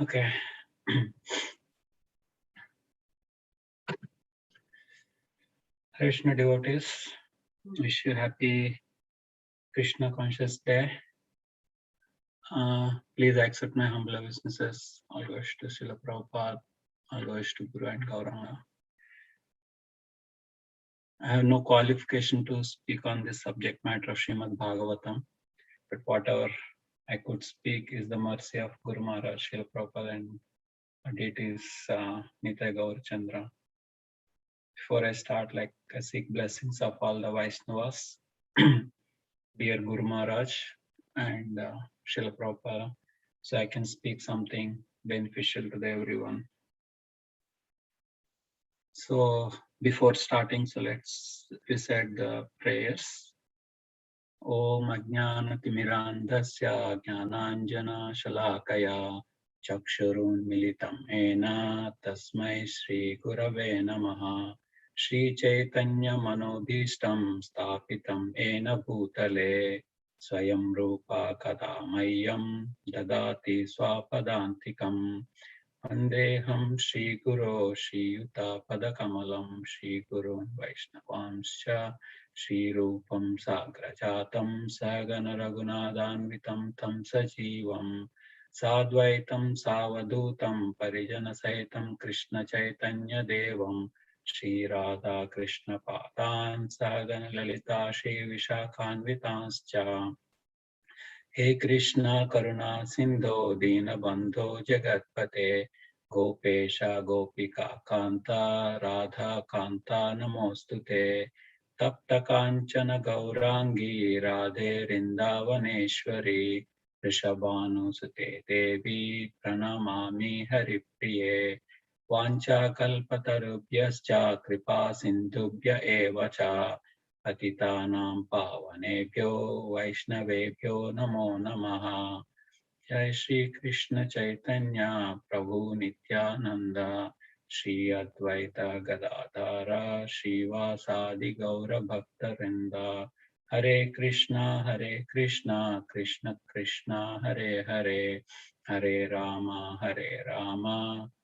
Okay. Krishna devotees, wish you happy Krishna conscious day. Please accept my humble obeisances. All goes to Srila Prabhupada, all goes to Guru and Gauranga. I have no qualification to speak on this subject matter of Srimad Bhagavatam, but whatever I could speak is the mercy of Guru Maharaj, Srila Prabhupada and deities Nitai Gaur Chandra. Before I start, I seek blessings of all the Vaishnavas, dear Guru Maharaj and Srila Prabhupada, so I can speak something beneficial to everyone. So before starting, so let's recite the prayers. Om Ajnana Timirandasya Jnananjana Shalakaya Chakshurun Militam Ena Tasmai Shri Gurave Namaha Shri Chaitanya Manodishtam Stapitam Ena Bhutale Swayam Rupa Kadamayam Dadati Swapadantikam Vandeham Shri Guru Shri Yuta Padakamalam Shri Gurun Vaishnavamscha Shri Rupam Sagrajatam Sagana Raghunadhanvitam Tam Sajivam Sadvaitam Savadutam Parijana Saitam Krishna Chaitanya Devam Shri Radha Krishna Padan Sagana Lalita Shri Vishakhanvitanscha He Krishna Karuna Sindho Dina Bandho Jagatpate Gopesha Gopika Kanta Radha Kanta Namostute Tapta Kanchana Gaurangi Radhe Rindavaneshwari Rishabhanusute Devi Pranamami Haripriye Vancha Kalpatarubhyascha Kripa Sindhubhya Evacha Patitanam Pavanebhyo Vaishnavebhyo Namo Namaha Jai Shri Krishna Chaitanya Prabhu Nityananda Shri Advaita Gadadhara Shri Vasadi Gaura Bhaktarinda Hare Krishna Krishna Krishna Hare Hare Hare Rama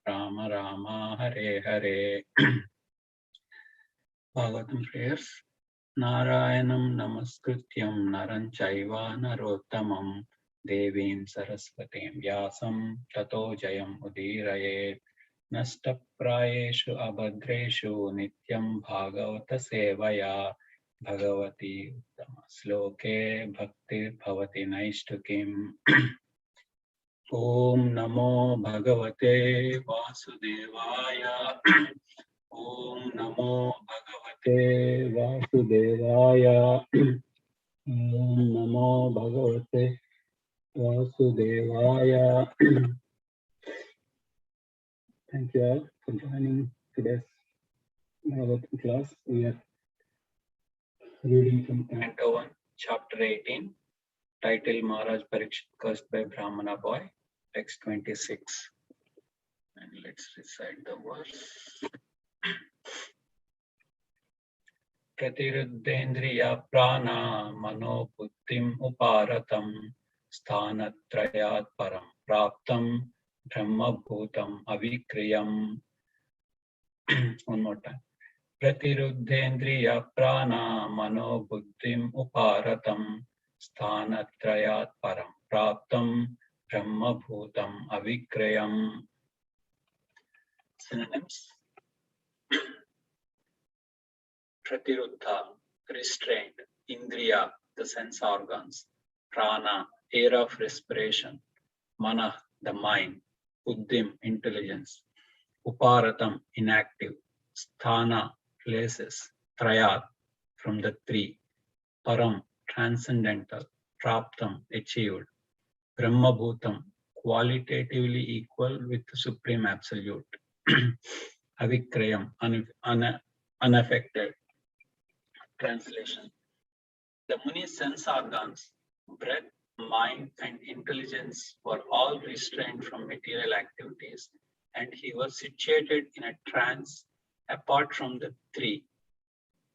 Rama Rama Hare Hare Bhagavatam prayers. Narayanam Namaskrityam Naran Chaiva Narottamam Devim Saraswatim Vyasam Tato Jayam Udirayet Nashtaprayeshu Abhadreshu Nityam Bhagavata Sevaya Bhagavati Uttama Sloke Bhakti Bhavati Naishtukim Om Namo Bhagavate Vasudevaya Om Namo Bhagavate Vasudevaya. Om Namo Bhagavate Vasudevaya. Thank you all for joining today's Bhagavatam class. We are reading from Canto 1, Chapter 18, title Maharaj Parikshit Cursed by Brahmana Boy, text 26. And let's recite the verse. Pratiruddhendriya prana mano buddhim uparatam sthanatrayat param praptam brahma bhutam avikriyam. One more time. Pratiruddhendriya prana mano buddhim uparatam sthanatrayat param praptam brahma bhutam avikriyam. Synonyms. Pratiruddha, restrained. Indriya, the sense organs. Prana, air of respiration. Mana, the mind. Buddhim, intelligence. Uparatam, inactive. Sthana, places. Trayat, from the three. Param, transcendental. Praptam, achieved. Brahmabhutam, qualitatively equal with the supreme absolute. Avikrayam, unaffected. Translation. The Muni's sense organs, breath, mind, and intelligence were all restrained from material activities, and he was situated in a trance apart from the three: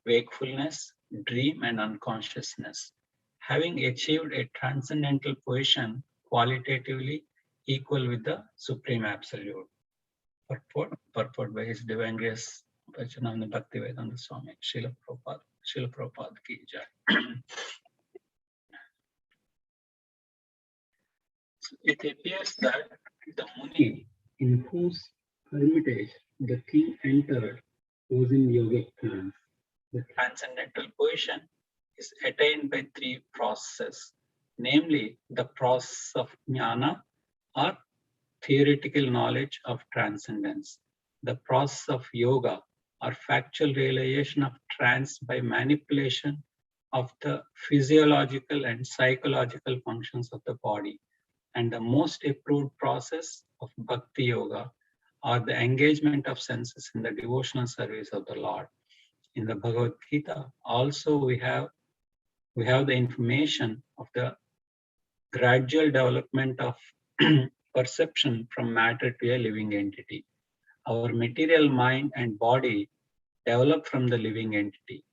wakefulness, dream, and unconsciousness. Having achieved a transcendental position qualitatively, equal with the Supreme Absolute. Purport by His Divine Grace Pachananda Bhakti Vedanta Swami Srila Prabhupada ki jai. So it appears that the Muni in whose hermitage the king entered was in yogic trance. The transcendental position is attained by three processes, namely the process of jnana or theoretical knowledge of transcendence, the process of yoga or factual realization of trance by manipulation of the physiological and psychological functions of the body, and the most approved process of bhakti yoga or the engagement of senses in the devotional service of the Lord. In the Bhagavad Gita, also we have the information of the gradual development of perception from matter to a living entity. Our material mind and body develop from the living entity,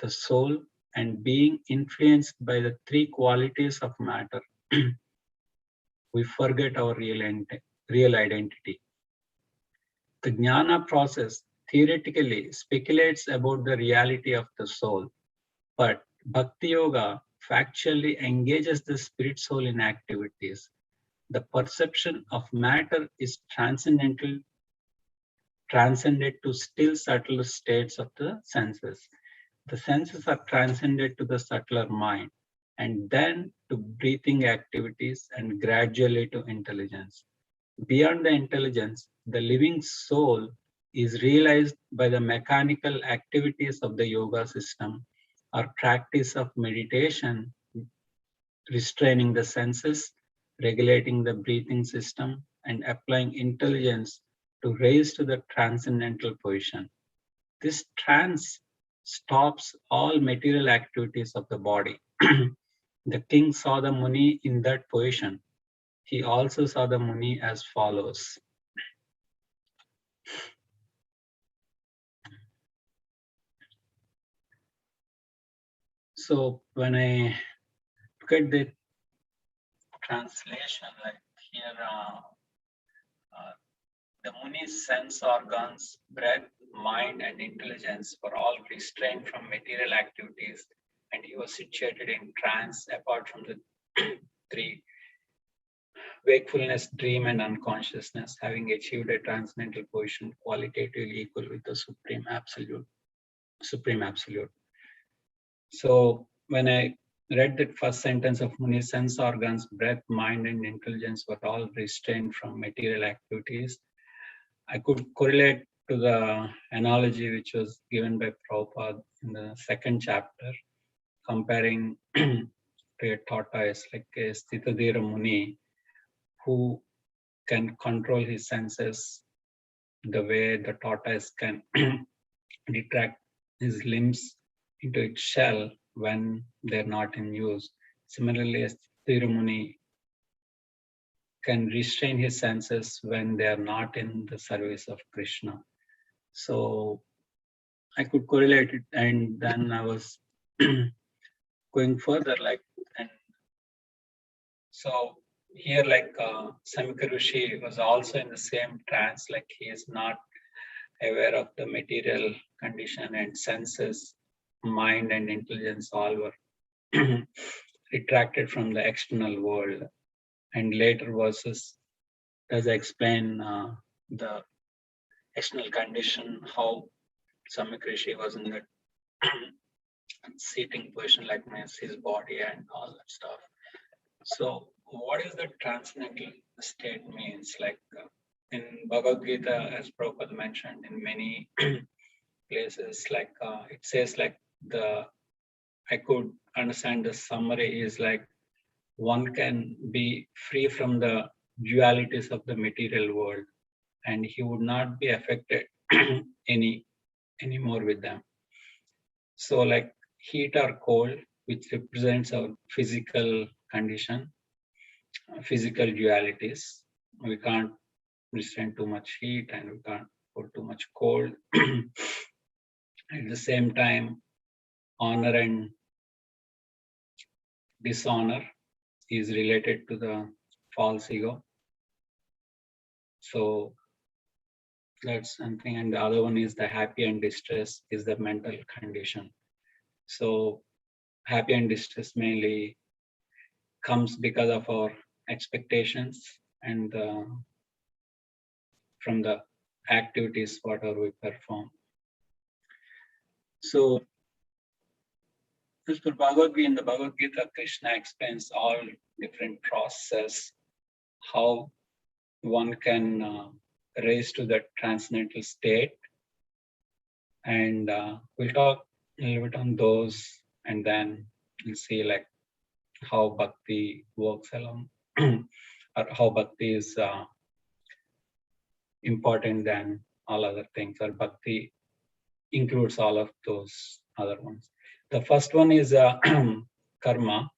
the soul, and being influenced by the three qualities of matter, we forget our real identity. The jnana process theoretically speculates about the reality of the soul, but bhakti yoga factually engages the spirit soul in activities. The perception of matter is transcended to still subtler states of the senses. The senses are transcended to the subtler mind, and then to breathing activities, and gradually to intelligence. Beyond the intelligence, the living soul is realized by the mechanical activities of the yoga system or practice of meditation, restraining the senses, regulating the breathing system, and applying intelligence to raise to the transcendental position. This trance stops all material activities of the body. The king saw the Muni in that position. He also saw the Muni as follows. So when I look at the translation, like here, the Muni's sense organs, breath, mind, and intelligence were all restrained from material activities, and he was situated in trance apart from the three: wakefulness, dream, and unconsciousness, having achieved a transcendental position qualitatively equal with the Supreme Absolute. So when I read that first sentence of Muni's sense organs, breath, mind, and intelligence were all restrained from material activities, I could correlate to the analogy which was given by Prabhupada in the second chapter, comparing to a tortoise like a Sthitadhira Muni who can control his senses the way the tortoise can retract his limbs into its shell when they're not in use. Similarly, a Sthitadhira Muni can restrain his senses when they are not in the service of Krishna. So I could correlate it, and then I was going further, and so here, Samika Rishi was also in the same trance, like he is not aware of the material condition, and senses, mind, and intelligence all were retracted from the external world. And later verses does explain the external condition, how Samika Rishi was in the seating position, like his body and all that stuff. So what is the transcendental state means? In Bhagavad Gita, as Prabhupada mentioned in many places, it says I could understand the summary is like one can be free from the dualities of the material world, and he would not be affected anymore with them. So like heat or cold, which represents our physical condition, physical dualities. We can't restrain too much heat and we can't put too much cold. At the same time, honor and dishonor is related to the false ego. So that's something. And the other one is the happy and distress is the mental condition. So happy and distress mainly comes because of our expectations and from the activities whatever we perform. So as per Bhagavad Gita, in the Bhagavad Gita, Krishna explains all different process, how one can raise to that transcendental state. And we'll talk a little bit on those, and then we'll see like how Bhakti works along, or how Bhakti is important than all other things, or Bhakti includes all of those other ones. The first one is karma,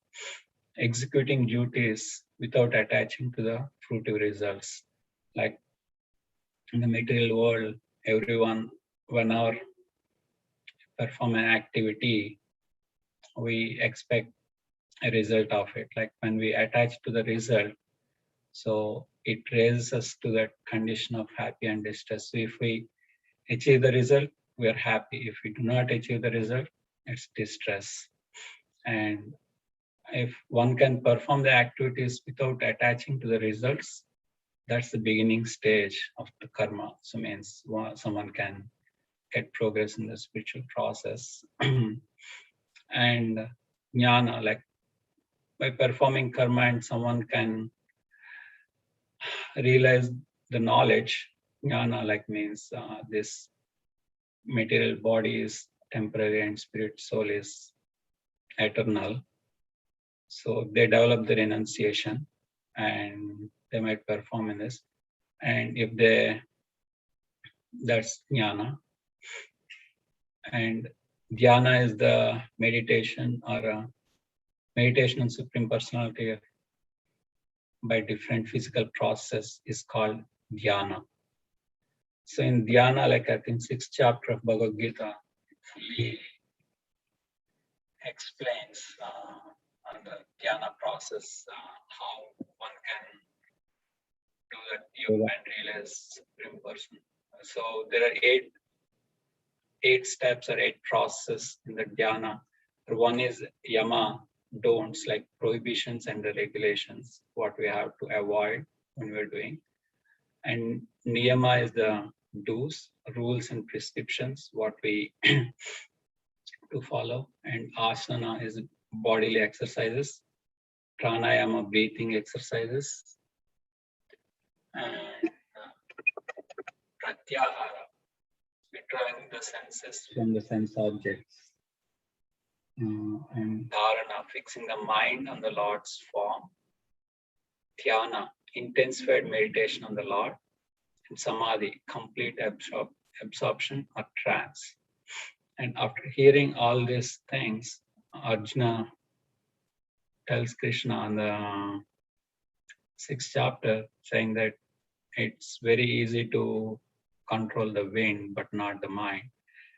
executing duties without attaching to the fruitive results. Like in the material world, everyone, whenever perform an activity, we expect a result of it. Like when we attach to the result, so it raises us to that condition of happy and distress. So if we achieve the result, we are happy. If we do not achieve the result, it's distress. And if one can perform the activities without attaching to the results, that's the beginning stage of the karma. So means someone can get progress in the spiritual process. And jnana, like by performing karma, and someone can realize the knowledge. Jnana like means this material body is temporary and spirit soul is eternal. So they develop the renunciation and they might perform in this. And if they, that's jnana. And dhyana is the meditation or meditation on Supreme Personality by different physical process is called dhyana. So in dhyana, like I think 6th chapter of Bhagavad Gita, it fully explains on the dhyana process how one can do that yoga and realize Supreme Person. So there are eight steps or 8 processes in the dhyana. One is yama, don'ts, like prohibitions and the regulations, what we have to avoid when we're doing. And niyama is the do's, rules and prescriptions, what we to follow. And asana is bodily exercises, pranayama, breathing exercises, and pratyahara, withdrawing the senses from the sense objects. And dharana, fixing the mind on the Lord's form. Dhyana, intensified meditation on the Lord. And samadhi, complete absorption or trance. And after hearing all these things, Arjuna tells Krishna on the 6th chapter, saying that it's very easy to control the wind, but not the mind.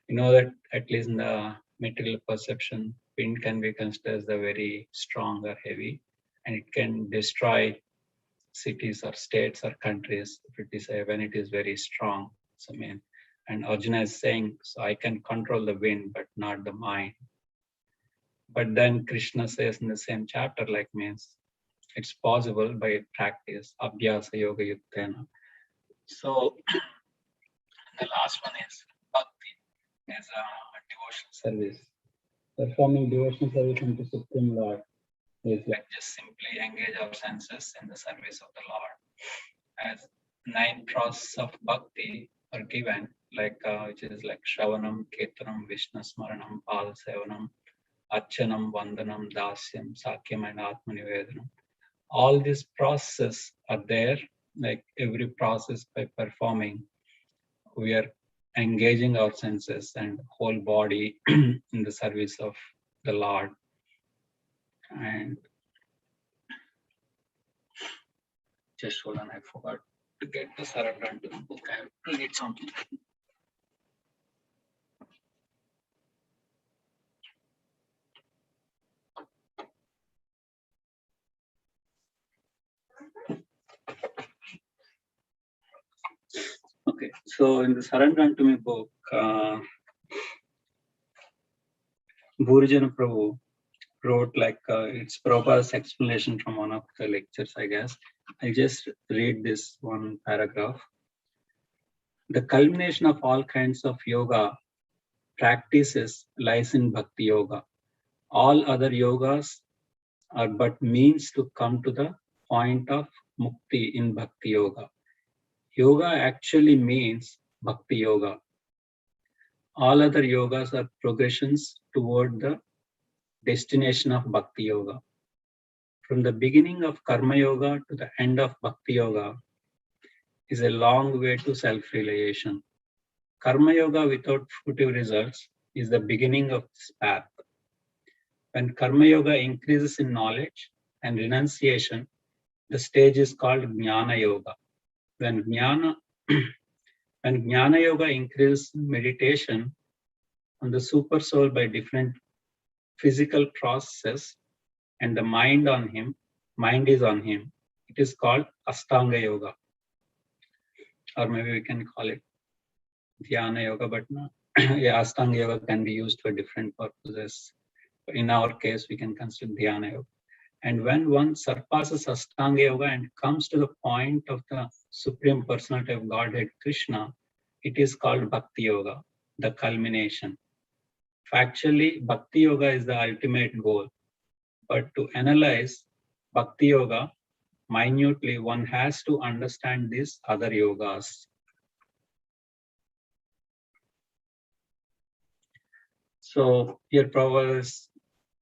You know that at least in the material perception, wind can be considered as the very strong or heavy, and it can destroy cities or states or countries if it is when it is very strong. So and Arjuna is saying, so I can control the wind, but not the mind. But then Krishna says in the same chapter, like means it's possible by practice, abhyasa yoga yuktena. So the last one is bhakti, as a devotional service. Performing devotional service unto Supreme Lord is like just simply engage our senses in the service of the Lord. As 9 processes of bhakti are given, like which is like Shravanam, Kirtanam, Vishnu Smaranam, Pada Sevanam, Archanam, Vandanam, Dasyam, Sakyam, and Atmanivedanam. All these processes are there, like every process by performing, we are engaging our senses and whole body in the service of the Lord. And just hold on, I forgot to get the surrender to the book. I have to read something. Okay, so in the Surrender Unto Me book, Bhurjana Prabhu wrote it's Prabhupada's explanation from one of the lectures, I guess. I'll just read this one paragraph. The culmination of all kinds of yoga practices lies in Bhakti Yoga. All other yogas are but means to come to the point of mukti in Bhakti Yoga. Yoga actually means Bhakti Yoga. All other yogas are progressions toward the destination of Bhakti Yoga. From the beginning of Karma Yoga to the end of Bhakti Yoga is a long way to self-realization. Karma Yoga without fruitive results is the beginning of this path. When Karma Yoga increases in knowledge and renunciation, the stage is called Jnana Yoga. When Jnana Yoga increases in meditation on the super soul by different physical processes and the mind is on him, it is called Ashtanga Yoga. Or maybe we can call it Dhyana Yoga, but no. Yeah, Ashtanga Yoga can be used for different purposes. In our case, we can consider Dhyana Yoga. And when one surpasses Ashtanga Yoga and comes to the point of the Supreme Personality of Godhead, Krishna, it is called Bhakti Yoga, the culmination. Factually, Bhakti Yoga is the ultimate goal. But to analyze Bhakti Yoga minutely, one has to understand these other yogas. So here Prabhupada is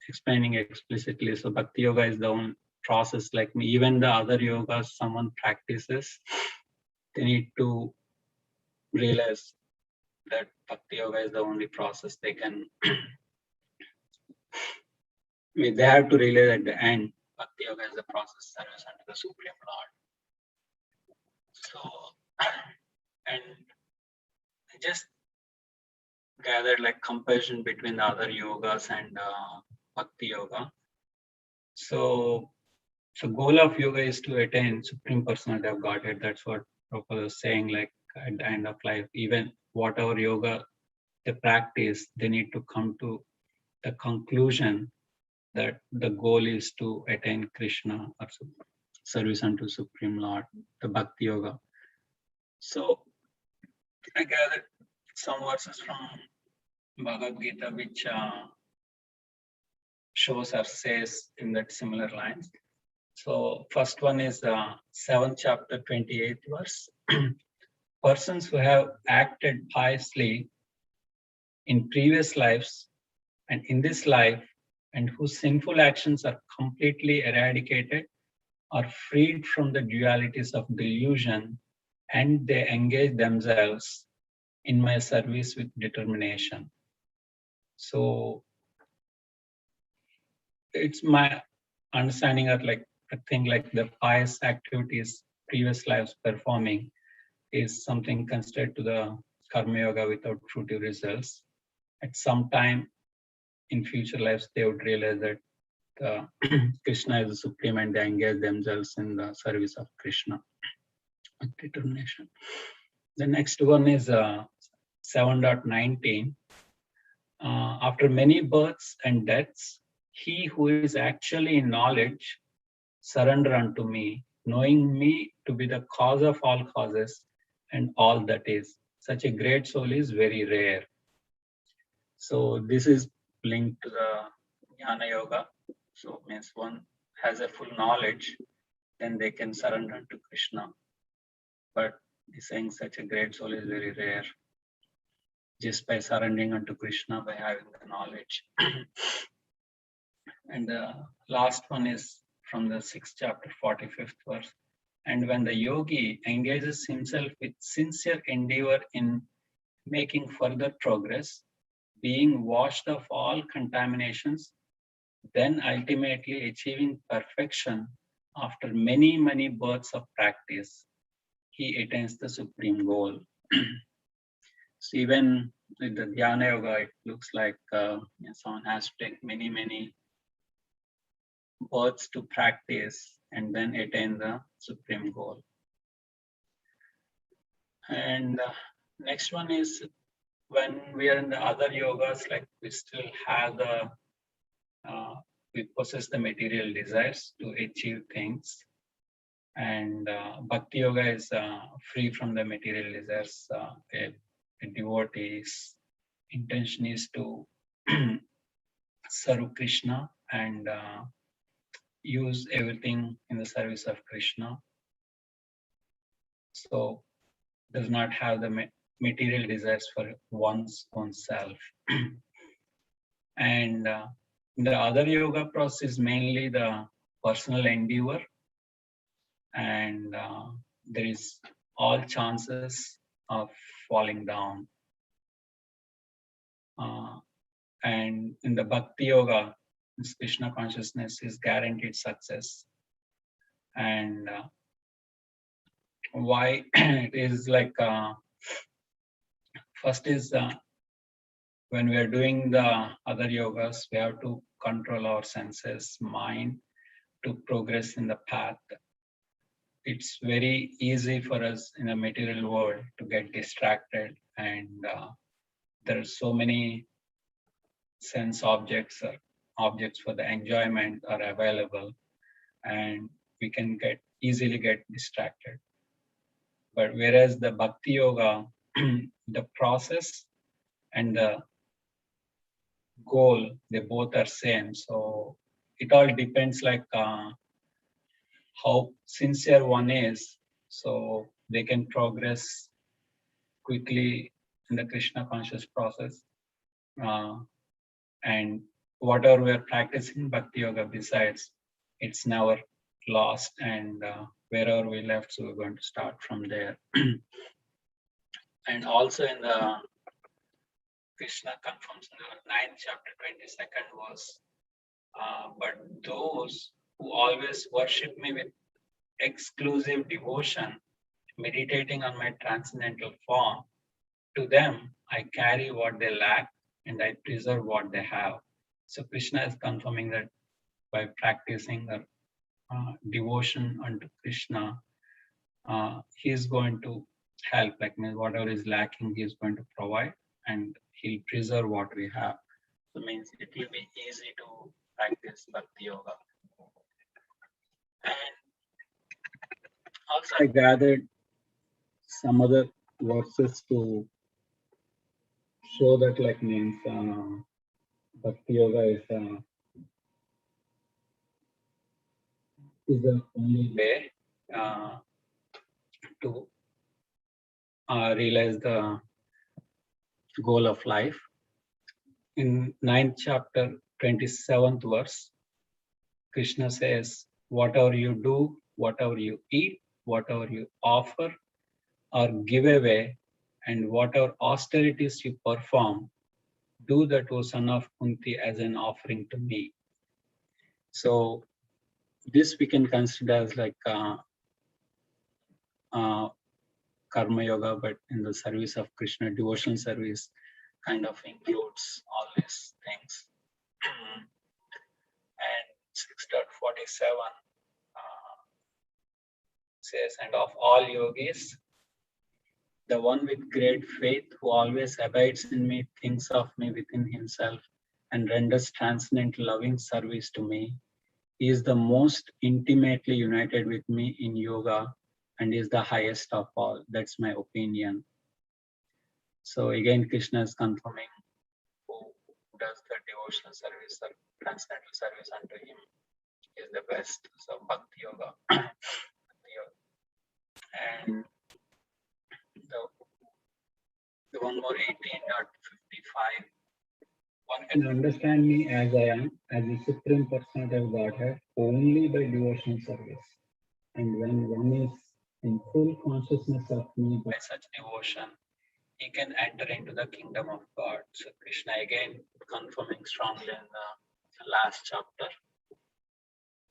explaining explicitly. So Bhakti Yoga is the own process, like even the other yogas someone practices, they need to realize that Bhakti Yoga is the only process they can. They have to realize at the end, Bhakti Yoga is the process service unto the Supreme Lord. So, and just gathered like comparison between the other yogas and Bhakti Yoga. So goal of yoga is to attain Supreme Personality of Godhead. That's what Prabhupada was saying, like at the end of life, even whatever yoga they practice, they need to come to the conclusion that the goal is to attain Krishna or service unto Supreme Lord, the Bhakti Yoga. So I gathered some verses from Bhagavad Gita which shows or says in that similar lines. So first one is 7th chapter 28th verse. Persons who have acted piously in previous lives and in this life and whose sinful actions are completely eradicated are freed from the dualities of delusion and they engage themselves in my service with determination. So it's my understanding of like a thing like the pious activities previous lives performing is something considered to the karma yoga without fruitive results. At some time in future lives, they would realize that Krishna is the supreme and they engage themselves in the service of Krishna with determination. The next one is 7.19. After many births and deaths, he who is actually in knowledge surrender unto me, knowing me to be the cause of all causes and all that is. Such a great soul is very rare. So this is linked to the Jnana Yoga. So means one has a full knowledge, then they can surrender to Krishna. But he's saying such a great soul is very rare. Just by surrendering unto Krishna, by having the knowledge. And the last one is from the 6th chapter, 45th verse. And when the yogi engages himself with sincere endeavor in making further progress, being washed of all contaminations, then ultimately achieving perfection after many, many births of practice, he attains the supreme goal. So even with the Dhyana Yoga, it looks like someone has to take many, many births to practice and then attain the supreme goal. And next one is when we are in the other yogas, like we still have the, we possess the material desires to achieve things. And Bhakti Yoga is free from the material desires. A devotee's intention is to serve Krishna and use everything in the service of Krishna. So does not have the material desires for one's own self. And the other yoga process is mainly the personal endeavor, and there is all chances of falling down. And in the Bhakti Yoga, this Krishna consciousness is guaranteed success. And why it is like, first is when we are doing the other yogas, we have to control our senses, mind, to progress in the path. It's very easy for us in a material world to get distracted, and there are so many sense objects or objects for the enjoyment are available, and we can easily get distracted. But whereas the Bhakti Yoga, the process and the goal, they both are same. So it all depends like how sincere one is, so they can progress quickly in the Krishna conscious process. And whatever we are practicing Bhakti Yoga besides, it's never lost, and wherever we left, so we're going to start from there. And also in the Krishna confirms in the 9th chapter, 22nd verse, but those who always worship me with exclusive devotion, meditating on my transcendental form, to them I carry what they lack and I preserve what they have. So Krishna is confirming that by practicing the devotion unto Krishna, he is going to help, like whatever is lacking, he is going to provide, and he'll preserve what we have. So means it will be easy to practice Bhakti Yoga. And also I gathered some other verses to show that, like means Bhakti Yoga is the only way to realize the goal of life. In 9th chapter, 27th verse, Krishna says, whatever you do, whatever you eat, whatever you offer or give away, and whatever austerities you perform, do that, O son of Kunti, as an offering to me. So this we can consider as like karma yoga, but in the service of Krishna, devotional service kind of includes all these things. And 6.47 says, and of all yogis, the one with great faith who always abides in me, thinks of me within himself, and renders transcendent loving service to me. He is the most intimately united with me in yoga and is the highest of all. That's my opinion. So again, Krishna is confirming who does the devotional service or transcendental service unto him is the best. So Bhakti Yoga. And the one more 18.55. One can understand me as I am, as the Supreme Personality of Godhead, only by devotional service. And when one is in full consciousness of me by such devotion, he can enter into the kingdom of God. So Krishna again confirming strongly in the last chapter,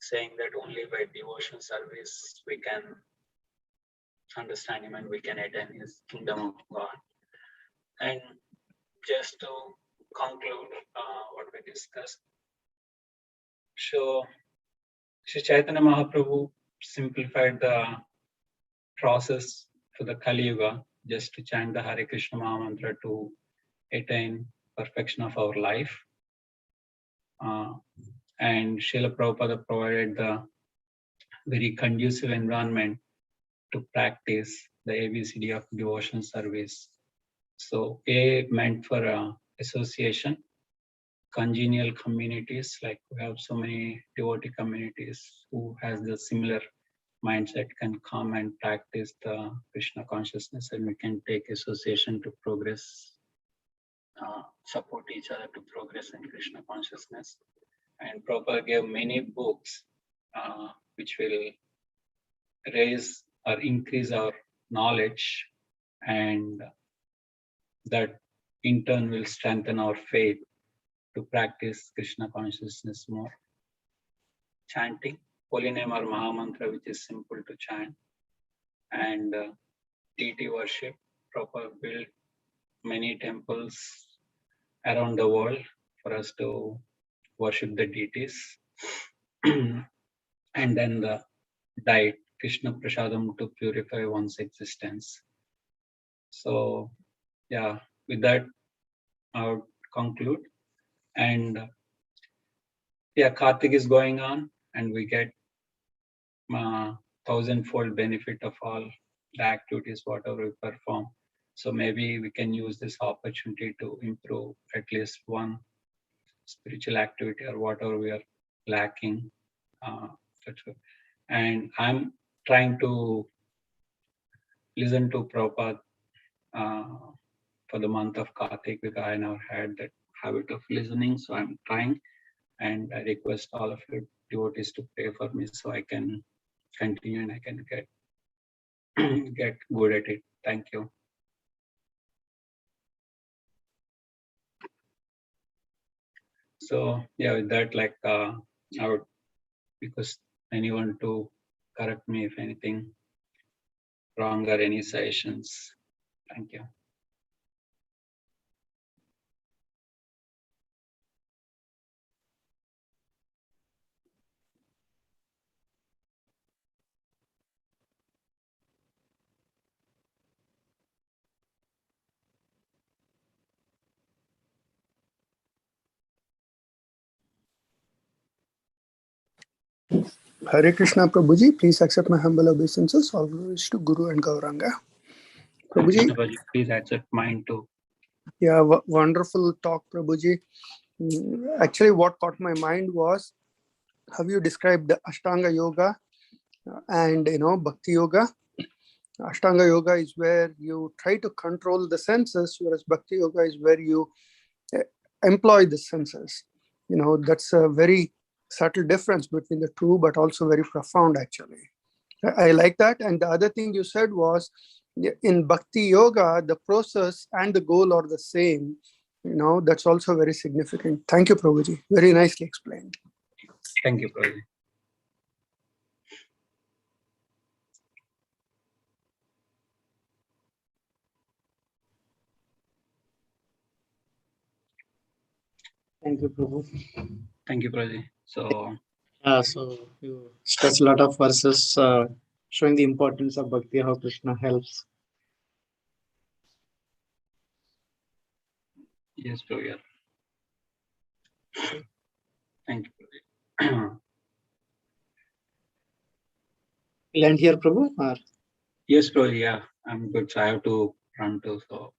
saying that only by devotional service we can understand him and we can attain his kingdom of God. And just to conclude what we discussed, so Sri Chaitanya Mahaprabhu simplified the process for the Kali Yuga just to chant the Hare Krishna Maha Mantra to attain perfection of our life. And Srila Prabhupada provided the very conducive environment to practice the ABCD of devotion service. So A meant for association, congenial communities, like we have so many devotee communities who has the similar mindset can come and practice the Krishna consciousness, and we can take association to progress, support each other to progress in Krishna consciousness. And Prabhupada gave many books which will raise or increase our knowledge, and that in turn will strengthen our faith to practice Krishna consciousness more. Chanting, holy name or Maha Mantra, which is simple to chant, and deity worship. Prabhupada built many temples around the world for us to worship the deities. And then the diet, Krishna Prasadam, to purify one's existence. So yeah, with that I would conclude. And yeah, Kartik is going on, and we get 1,000-fold benefit of all the activities whatever we perform. So maybe we can use this opportunity to improve at least one spiritual activity or whatever we are lacking. And I'm trying to listen to Prabhupada for the month of Kartik, because I never had that habit of listening. So I'm trying, and I request all of you devotees to pray for me so I can continue and I can get good at it. Thank you. So yeah, with that, like I would request anyone to correct me if anything wrong or any suggestions. Thank you. Hare Krishna, Prabhuji. Please accept my humble obeisances. All glories to Guru and Gauranga. Prabhuji. Prabhuji, please accept mine too. Yeah, wonderful talk, Prabhuji. Actually, what caught my mind was how you described the Ashtanga Yoga and Bhakti Yoga. Ashtanga Yoga is where you try to control the senses, whereas Bhakti Yoga is where you employ the senses. That's a very subtle difference between the two, but also very profound, actually. I like that. And the other thing you said was, in Bhakti Yoga, the process and the goal are the same. That's also very significant. Thank you, Prabhuji. Very nicely explained. Thank you, Prabhuji. Thank you, Prabhu. Thank you, Prabhuji. So you stress a lot of verses showing the importance of Bhakti, how Krishna helps. yes, Prabhuji. Thank you, Prabhuji. We'll end here, Prabhu? Or? Yes, Prabhuji. Yeah, I'm good. So I have to run too. So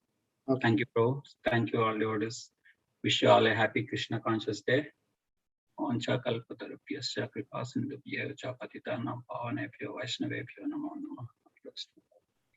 Okay. Thank you, Prabhu. Thank you, all devotees. Wish you all a happy Krishna conscious day. Oncha kalpatarupyasya kripa sindhubhya cha patitanam pavanebhyo vaishnavebhyo namo namaः.